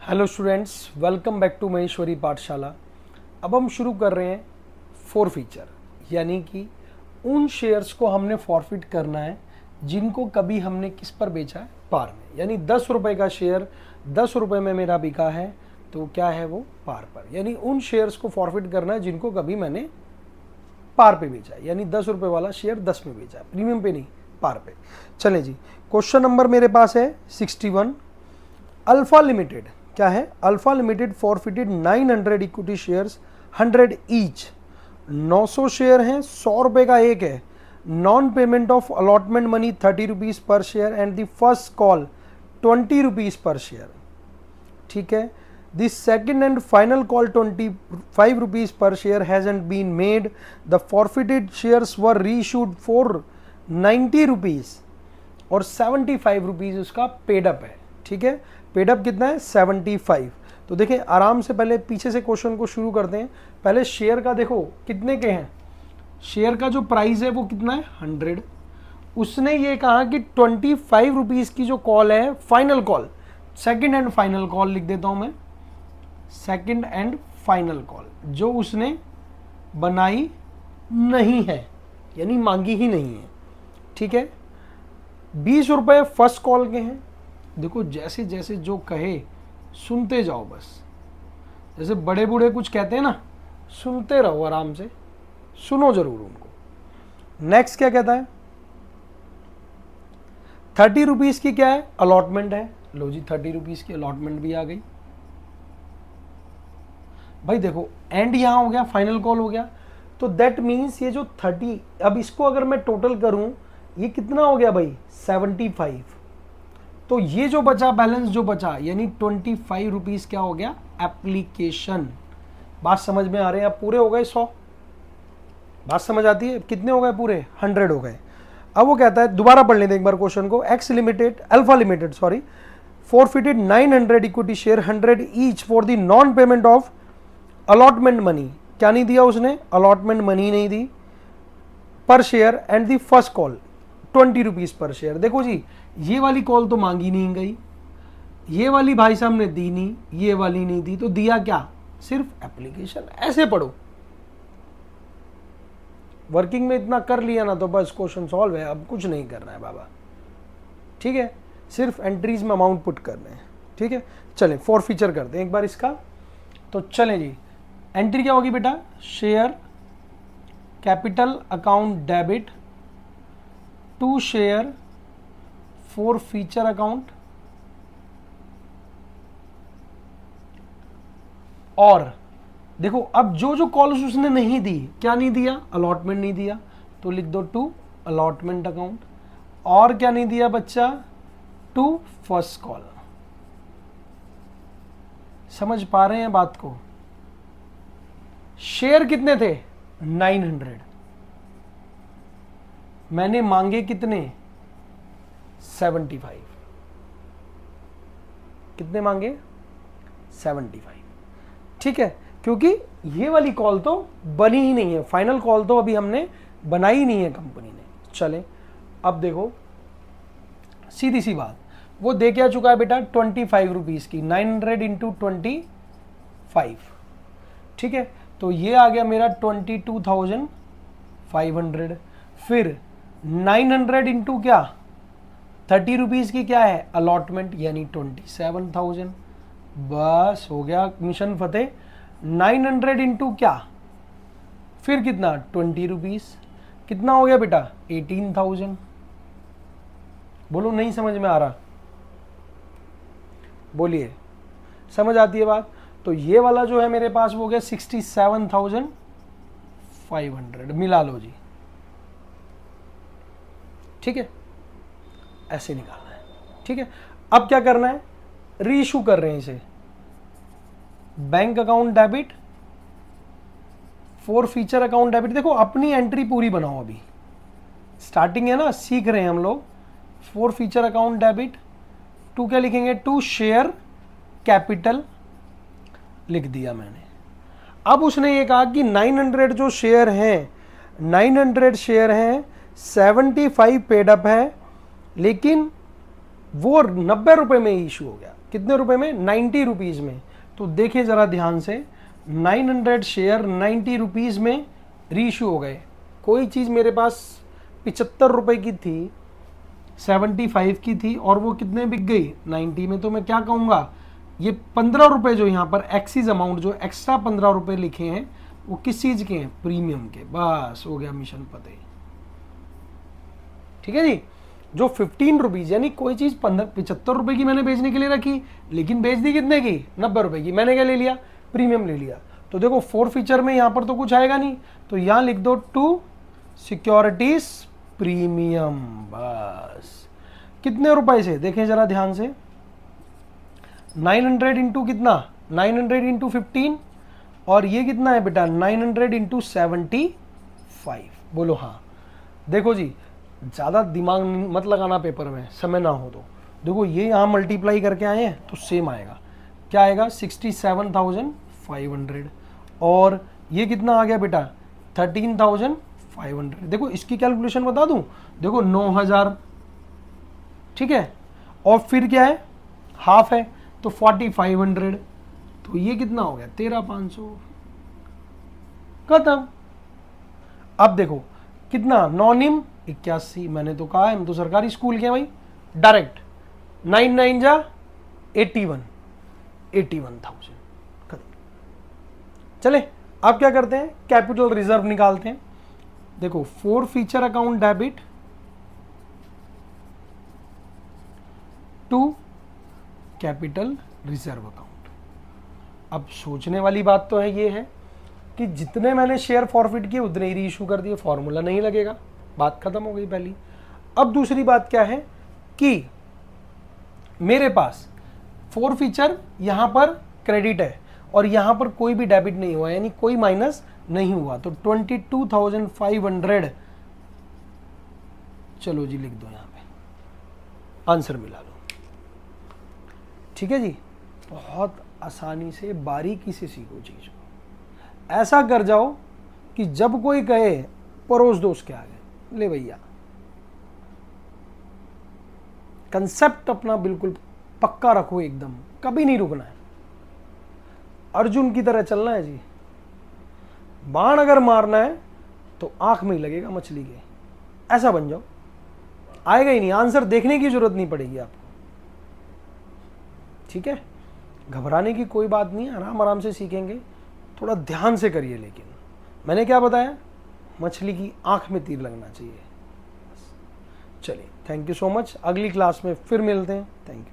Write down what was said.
Hello students, welcome back to Maheshwari Pathshala. अब हम शुरू कर रहे हैं फोर फीचर, यानी कि उन शेयर्स को हमने फॉरफिट करना है जिनको कभी हमने किस पर बेचा है, पार में। यानी 10 रुपये का शेयर 10 रुपये में मेरा बिका है तो क्या है वो, पार पर। यानी उन शेयर्स को फॉरफिट करना है जिनको कभी मैंने पार पे बेचा है, यानी 10 रुपये वाला शेयर 10 में बेचा है, प्रीमियम पे नहीं, पार पे। चलें जी, क्वेश्चन नंबर मेरे पास है 61। अल्फा लिमिटेड क्या है? Alpha limited forfeited 900 equity shares 100 each. 900 share हैं, 100 रुपए का एक है। Non payment of allotment money 30 rupees per share and the first call 20 rupees per share. ठीक है। The second and final call 25 rupees per share hasn't been made. The forfeited shares were reissued for 90 rupees और 75 rupees उसका paid up है। ठीक है, paid up कितना है? 75। तो देखें आराम से, पहले पीछे से क्वेश्चन को शुरू करते हैं। पहले शेयर का देखो कितने के हैं। शेयर का जो प्राइस है वो कितना है? 100। उसने ये कहा कि 25 रुपीज की जो कॉल है, final call, second and final call लिख देता हूं मैं, सेकंड एंड फाइनल कॉल, जो उसने बनाई नहीं है, यानी मांगी ही नहीं है। ठीक है। 20 रुपए फर्स्ट कॉल के हैं। देखो जैसे जैसे जो कहे सुनते जाओ बस। जैसे बड़े बूढ़े कुछ कहते हैं ना, सुनते रहो आराम से, सुनो जरूर उनको। नेक्स्ट क्या कहता है? 30 रुपीज की क्या है? अलॉटमेंट है। लो जी, 30 रुपीज की अलॉटमेंट भी आ गई। भाई देखो, एंड यहां हो गया, फाइनल कॉल हो गया, तो दैट मीन्स ये जो 30, अब इसको अगर मैं टोटल करूं, ये कितना हो गया भाई? 75। तो ये जो बचा, बैलेंस जो बचा, यानी 25 रुपीज क्या हो गया? एप्लीकेशन। बात समझ में आ रहे हैं? अब पूरे हो गए 100। बात समझ आती है? कितने हो गए पूरे? 100 हो गए। अब वो कहता है, दोबारा पढ़ लेते हैं एक बार क्वेश्चन को। Alpha limited forfeited 900 equity share 100 each for the non payment of allotment money. क्या नहीं दिया उसने? अलॉटमेंट मनी नहीं दी पर share and the first call 20 rupees per share. देखो जी, ये वाली कॉल तो मांगी नहीं गई, ये वाली भाई साहब ने दी नहीं, ये वाली नहीं दी, तो दिया क्या? सिर्फ एप्लीकेशन। ऐसे पढ़ो, वर्किंग में इतना कर लिया ना तो बस क्वेश्चन सॉल्व है। अब कुछ नहीं करना है बाबा। ठीक है, सिर्फ एंट्रीज में अमाउंट पुट करने हैं। ठीक है, चलें फॉर फीचर करते हैं एक बार इसका। तो चलें जी, एंट्री क्या होगी बेटा? Share capital account debit to share forfeiture account, और देखो अब जो जो कॉल्स उसने नहीं दी, क्या नहीं दिया? अलॉटमेंट नहीं दिया, तो लिख दो टू अलॉटमेंट अकाउंट। और क्या नहीं दिया बच्चा? To first call. समझ पा रहे हैं बात को? शेयर कितने थे? 900। मैंने मांगे कितने? 75। कितने मांगे? 75। ठीक है, क्योंकि ये वाली कॉल तो बनी ही नहीं है, फाइनल कॉल तो अभी हमने बनाई नहीं है कंपनी ने। चले अब देखो, सीधी सी बात, वो दे क्या चुका है बेटा? 25 रुपीज की, 900 इंटू 25। ठीक है, तो ये आ गया मेरा 22,500। फिर 900 इंटू क्या? 30 रुपीज की क्या है? अलॉटमेंट, यानी 27,000। बस हो गया मिशन फतेह। 900 इंटू क्या? फिर कितना? 20 रुपीज। कितना हो गया बेटा? 18,000। बोलो नहीं समझ में आ रहा? बोलिए, समझ आती है बात? तो ये वाला जो है मेरे पास वो हो गया 67,500। मिला लो जी। ठीक है, ऐसे निकालना है। ठीक है, अब क्या करना है? रीइशू कर रहे हैं इसे। Bank account debit for feature account debit. देखो अपनी एंट्री पूरी बनाओ, अभी स्टार्टिंग है ना, सीख रहे हैं हम लोग। Forfeiture account debit to क्या लिखेंगे? टू शेयर कैपिटल लिख दिया मैंने। अब उसने ये कहा कि 900 जो शेयर हैं, 900 शेयर हैं, 75 पेड अप है, लेकिन वो 90 रुपए में इशू हो गया। कितने रुपए में? 90 रुपीज़ में। तो देखें ज़रा ध्यान से, 900 शेयर 90 रुपीज़ में रीइशू हो गए। कोई चीज़ मेरे पास 75 रुपए की थी, 75 की थी, और वो कितने बिक गई? 90 में। तो मैं क्या कहूँगा, ये 15 रुपए जो यहाँ पर एक्सीज अमाउंट, जो एक्स्ट्रा 15 रुपए लिखे हैं, वो किस चीज़ के हैं? प्रीमियम के। बस हो गया मिशन फतेह। ठीक है जी। जो 15 रुपीज़, यानी कोई चीज़ 75 रुपए की मैंने बेचने के लिए रखी, लेकिन बेच दी कितने की? 90 रुपए की। मैंने क्या ले लिया? प्रीमियम ले लिया। तो देखो 4 फीचर में यहाँ पर तो कुछ आएगा नहीं, तो यहाँ लिख दो टू सिक्योरिटीज प्रीमियम। बस कितने रुपए से? देखें जरा ध्यान से, 900 इंटू कितना? 900 इंटू 15, और ये कितना है बेटा? 900 इंटू 75। बोलो हाँ। देखो जी, ज़्यादा दिमाग मत लगाना पेपर में, समय ना हो तो। देखो ये यहाँ मल्टीप्लाई करके आए हैं तो सेम आएगा। क्या आएगा? 67,500। और ये कितना आ गया बेटा? 13,500। देखो इसकी कैलकुलेशन बता दूं, देखो 9,000, ठीक है, और फिर क्या है? हाफ है तो 4,500। तो ये कितना हो गया? 13,500। खत्म। अब देखो कितना? नॉनिम 81। मैंने तो कहा है, हम तो सरकारी स्कूल के हैं भाई। डायरेक्ट 9 9 जा 81, 81,000। खत्म। चले अब क्या करते हैं? कैपिटल रिजर्व निकालते हैं। देखो 4 forfeiture account debit to capital reserve account. अब सोचने वाली बात तो है, ये है कि जितने मैंने शेयर फॉरफिट किए उतने ही रीइशू कर दिए, फॉर्मूला नहीं लगेगा, बात खत्म हो गई पहली। अब दूसरी बात क्या है कि मेरे पास 4 फीचर यहां पर क्रेडिट है और यहां पर कोई भी डेबिट नहीं हुआ, यानी कोई माइनस नहीं हुआ, तो 22,500 चलो जी लिख दो यहां पे, आंसर मिला लो। ठीक है जी। बहुत आसानी से बारीकी से सीखो चीज को, ऐसा कर जाओ कि जब कोई कहे परोस दो उसके आगे, ले भैया। कंसेप्ट अपना बिल्कुल पक्का रखो, एकदम कभी नहीं रुकना है, अर्जुन की तरह चलना है जी। बाण अगर मारना है तो आंख में ही लगेगा मछली के, ऐसा बन जाओ, आएगा ही नहीं, आंसर देखने की जरूरत नहीं पड़ेगी आपको। ठीक है, घबराने की कोई बात नहीं, आराम आराम से सीखेंगे, थोड़ा ध्यान से करिए। लेकिन मैंने क्या बताया? मछली की आंख में तीर लगना चाहिए। चलिए, थैंक यू सो मच। अगली क्लास में फिर मिलते हैं। Thank you.